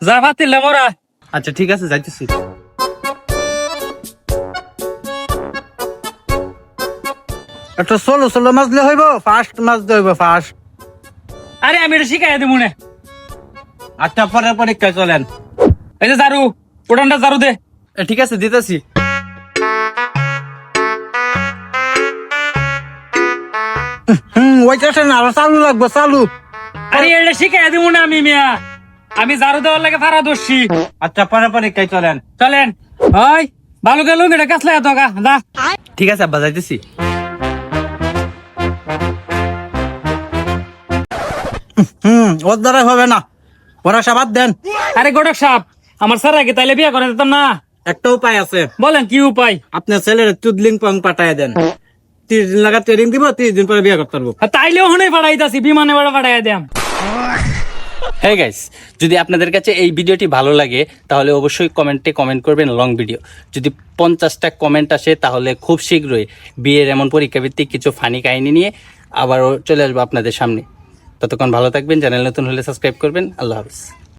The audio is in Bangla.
যা পাতিলে মোরা। আচ্ছা ঠিক আছে, যাইতেছি। একটা ষোলো ষোলো মাছলে হইব, ফার্স্ট মাছ হইব ফার্স্ট। আরে আমি এটা শিখাই দেবো মনে। আচ্ছা পরের পরীক্ষায় চলেন। এই যে জারু, উড়ানটা জারু দে। ঠিক আছে, দিতেছি। ওইটা না, আরো চালু লাগবে, চালু। আরে এটা শিখাই দেবো না আমি মিয়া। আমি জারু দেওয়ার লাগে ফারা দোষী। আচ্ছা পরের পরীক্ষায় চলেন। চলেন। ওই ভালো গেল এটা কাছ লাগে তো দা। ঠিক আছে আব্বা, যাইতেছি। ওর দ্বারা হবে না, ওরা সাবাদ দেন। আরে গোটক সাপ, আমার স্যার আগে তাইলে বিয়ে করে দিতাম না। একটা উপায় আছে। বলেন কি উপায়? আপনার ছেলের চুদলিং পং পাঠায় দেন, 30 দিন লাগা ট্রেনিং দিব, 30 দিন পরে বিয়ে করতে পারবো। তাইলেও হনে পাঠাইতাছি, বিমানে বেড়া পাঠাই দেম। হ্যাঁ গাইস, যদি আপনাদের কাছে এই ভিডিওটি ভালো লাগে তাহলে অবশ্যই কমেন্টে কমেন্ট করবেন লং ভিডিও। যদি 50টা কমেন্ট আসে তাহলে খুব শীঘ্রই বিয়ের এমন পরীক্ষাভিত্তিক কিছু ফানি কাহিনী নিয়ে আবারও চলে আসবো আপনাদের সামনে। ততক্ষণ ভালো থাকবেন, চ্যানেল নতুন হলে সাবস্ক্রাইব করবেন। আল্লাহ হাফিজ।